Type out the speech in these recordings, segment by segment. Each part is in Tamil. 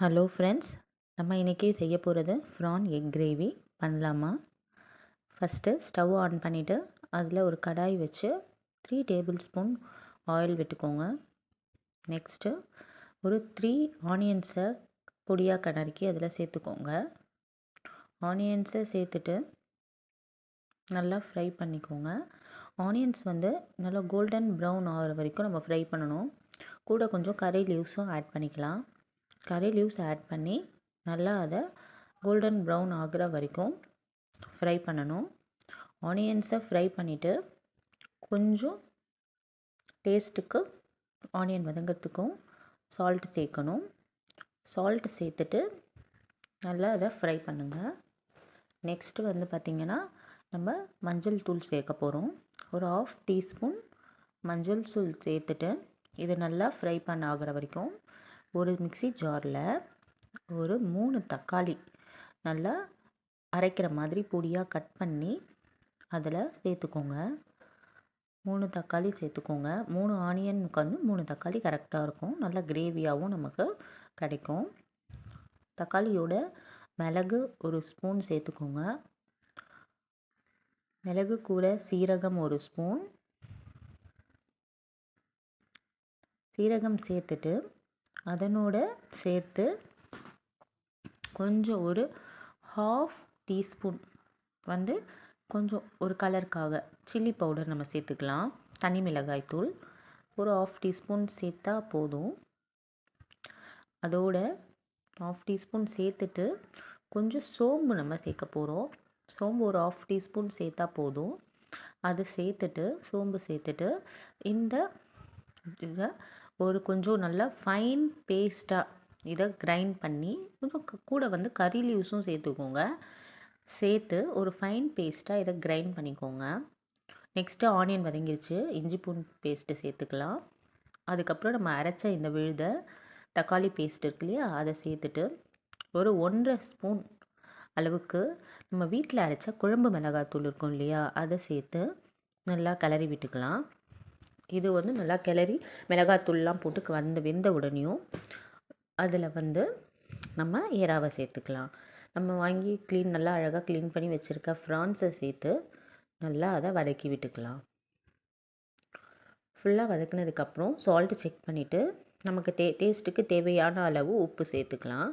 ஹலோ ஃப்ரெண்ட்ஸ், நம்ம இன்றைக்கி செய்ய போகிறது ப்ரான் எக் கிரேவி. பண்ணலாமா? ஃபஸ்ட்டு ஸ்டவ் ஆன் பண்ணிவிட்டு அதில் ஒரு கடாய் வச்சு 3 டேபிள் ஸ்பூன் ஆயில் விட்டுக்கோங்க. நெக்ஸ்ட்டு ஒரு 3 ஆனியன்ஸை பொடியாக நறுக்கி அதில் சேர்த்துக்கோங்க. ஆனியன்ஸை சேர்த்துட்டு நல்லா ஃப்ரை பண்ணிக்கோங்க. ஆனியன்ஸ் நல்லா கோல்டன் ப்ரௌன் ஆகிற வரைக்கும் நம்ம ஃப்ரை பண்ணணும். கூட கொஞ்சம் கறி லீவ்ஸும் ஆட் பண்ணிக்கலாம். கறி லீவ்ஸ் ஆட் பண்ணி நல்லா அதை கோல்டன் ப்ரௌன் ஆகிற வரைக்கும் ஃப்ரை பண்ணணும். ஆனியன்ஸை ஃப்ரை பண்ணிவிட்டு கொஞ்சம் டேஸ்ட்டுக்கு ஆனியன் வதங்கிறதுக்கும் சால்ட் சேர்க்கணும். சால்ட் சேர்த்துட்டு நல்லா அதை ஃப்ரை பண்ணுங்கள். நெக்ஸ்ட்டு பார்த்திங்கன்னா நம்ம மஞ்சள் தூள் சேர்க்க போகிறோம். ஒரு 1/2 டீஸ்பூன் மஞ்சள் தூள் சேர்த்துட்டு இது நல்லா ஃப்ரை பண்ண ஆகிற வரைக்கும் ஒரு மிக்ஸி ஜாரில் ஒரு 3 தக்காளி நல்லா அரைக்கிற மாதிரி பொடியாக கட் பண்ணி அதில் சேர்த்துக்கோங்க. 3 தக்காளி சேர்த்துக்கோங்க. 3 ஆனியனுக்கு 3 தக்காளி கரெக்டாக இருக்கும். நல்லா கிரேவியாகவும் நமக்கு கிடைக்கும். தக்காளியோட மிளகு ஒரு ஸ்பூன் சேர்த்துக்கோங்க. மிளகு கூட சீரகம் ஒரு ஸ்பூன். சீரகம் சேர்த்துட்டு அதனோட சேர்த்து கொஞ்சம் ஒரு 1/2 டீஸ்பூன் கொஞ்சம் ஒரு கலருக்காக சில்லி பவுடர் நம்ம சேர்த்துக்கலாம். தனி மிளகாய் தூள் ஒரு 1/2 டீஸ்பூன் சேர்த்தா போதும். அதோட 1/2 டீஸ்பூன் சேர்த்துட்டு கொஞ்சம் சோம்பு நம்ம சேர்க்க போகிறோம். சோம்பு ஒரு 1/2 டீஸ்பூன் சேர்த்தா போதும். அது சேர்த்துட்டு சோம்பு சேர்த்துட்டு இதை ஒரு கொஞ்சம் நல்லா ஃபைன் பேஸ்ட்டாக இதை கிரைண்ட் பண்ணி கொஞ்சம் கூட கறி லீவ்ஸும் சேர்த்துக்கோங்க. சேர்த்து ஒரு ஃபைன் பேஸ்ட்டாக இதை கிரைண்ட் பண்ணிக்கோங்க. நெக்ஸ்ட்டு ஆனியன் வதங்கிருச்சு. இஞ்சி பூண்டு பேஸ்ட்டு சேர்த்துக்கலாம். அதுக்கப்புறம் நம்ம அரைச்ச இந்த விழுத தக்காளி பேஸ்ட் இருக்கு இல்லையா, அதை சேர்த்துட்டு ஒரு 1.5 ஸ்பூன் அளவுக்கு நம்ம வீட்டில் அரைச்ச குழம்பு மிளகாத்தூள் இருக்கும் இல்லையா, அதை சேர்த்து நல்லா கிளறி விட்டுக்கலாம். இது நல்லா கிளறி மிளகாத்தூள்லாம் போட்டு வெந்த உடனேயும் அதில் நம்ம எறாவை சேர்த்துக்கலாம். நம்ம வாங்கி நல்லா அழகாக க்ளீன் பண்ணி வச்சுருக்க ப்ரான்ஸை சேர்த்து நல்லா அதை வதக்கி விட்டுக்கலாம். ஃபுல்லாக வதக்கினதுக்கப்புறம் சால்ட்டு செக் பண்ணிவிட்டு நமக்கு டேஸ்ட்டுக்கு தேவையான அளவு உப்பு சேர்த்துக்கலாம்.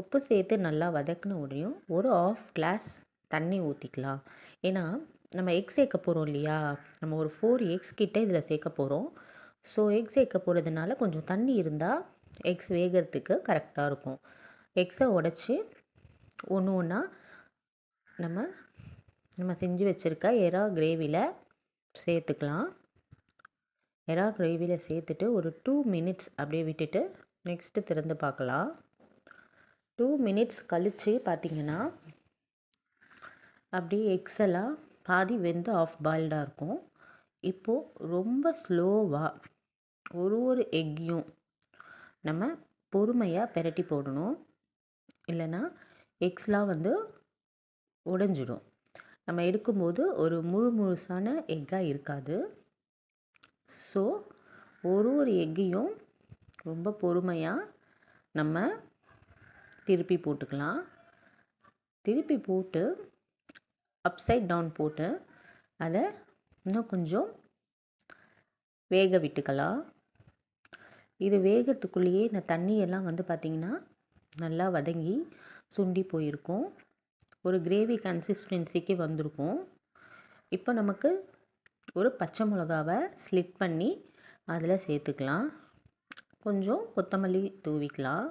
உப்பு சேர்த்து நல்லா வதக்கின உடனேயும் ஒரு 1/2 கிளாஸ் தண்ணி ஊற்றிக்கலாம். ஏன்னா நம்ம எக் சேர்க்க போகிறோம் இல்லையா, நம்ம ஒரு 4 எக்ஸ் கிட்டே இதில் சேர்க்க போகிறோம். ஸோ எக் சேர்க்க போகிறதுனால கொஞ்சம் தண்ணி இருந்தால் எக்ஸ் வேகிறதுக்கு கரெக்டாக இருக்கும். எக்ஸை உடச்சி ஒன்று ஒன்றா நம்ம செஞ்சு வச்சுருக்க எறா கிரேவியில் சேர்த்துக்கலாம். எறா கிரேவியில் சேர்த்துட்டு ஒரு 2 மினிட்ஸ் அப்படியே விட்டுட்டு நெக்ஸ்ட்டு திறந்து பார்க்கலாம். 2 மினிட்ஸ் கழித்து பார்த்திங்கன்னா அப்படியே எக்ஸ் எல்லாம் பாதி வெந்து ஆஃப் பாயில்டாக இருக்கும். இப்போது ரொம்ப ஸ்லோவாக ஒரு எக்கையும் நம்ம பொறுமையாக பெரட்டி போடணும். இல்லைன்னா எக்ஸ்லாம் உடைஞ்சிடும். நம்ம எடுக்கும்போது ஒரு முழுசான எக்காக இருக்காது. ஸோ ஒரு எக்கையும் ரொம்ப பொறுமையாக நம்ம திருப்பி போட்டுக்கலாம். திருப்பி போட்டு அப்சைட் டவுன் போட்டு அதை இன்னும் கொஞ்சம் வேக விட்டுக்கலாம். இது வேகிறதுக்குள்ளேயே இந்த தண்ணியெல்லாம் பார்த்திங்கன்னா நல்லா வதங்கி சுண்டி போயிருக்கும். ஒரு கிரேவி கன்சிஸ்டன்சிக்கு வந்திருக்கும். இப்போ நமக்கு ஒரு பச்சை மிளகாவை ஸ்லிட் பண்ணி அதில் சேர்த்துக்கலாம். கொஞ்சம் கொத்தமல்லி தூவிக்கலாம்.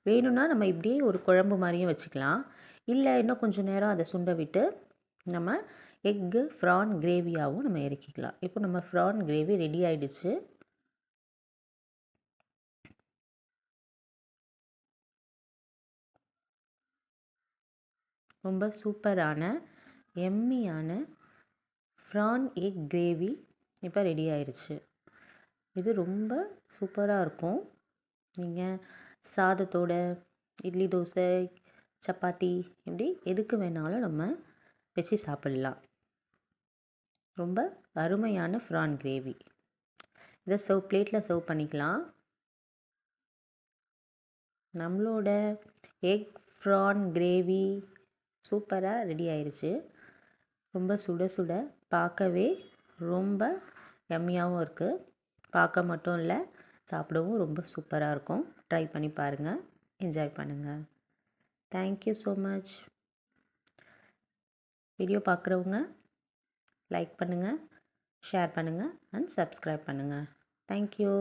வேணும்னா நம்ம இப்படியே ஒரு குழம்பு மாதிரியும் வச்சுக்கலாம். இல்லை இன்னும் கொஞ்சம் நேரம் அதை சுண்ட விட்டு நம்ம எக்கு ப்ரான் கிரேவியாகவும் நம்ம இறக்கிக்கலாம். இப்போ நம்ம ப்ரான் கிரேவி ரெடி ஆகிடுச்சு. ரொம்ப சூப்பரான எம்மியான ப்ரான் எக் கிரேவி இப்போ ரெடி ஆயிடுச்சு. இது ரொம்ப சூப்பராக இருக்கும். நீங்கள் சாதத்தோட, இட்லி, தோசை, சப்பாத்தி இப்படி எதுக்கு வேணாலும் நம்ம வச்சு சாப்பிட்லாம். ரொம்ப அருமையான ப்ரான் கிரேவி. இதை பிளேட்டில் சர்வ் பண்ணிக்கலாம். நம்மளோட எக் ப்ரான் கிரேவி சூப்பராக ரெடி ஆயிடுச்சு. ரொம்ப சுட சுட பார்க்கவே ரொம்ப யம்மியாகவும் இருக்குது. பார்க்க மட்டும் இல்லை, சாப்பிடவும் ரொம்ப சூப்பராக இருக்கும். ட்ரை பண்ணி பாருங்கள், என்ஜாய் பண்ணுங்கள். Thank you so much. வீடியோ பார்க்குறவங்க லைக் பண்ணுங்கள், ஷேர் பண்ணுங்கள் அண்ட் சப்ஸ்கிரைப் பண்ணுங்கள். தேங்க்யூ.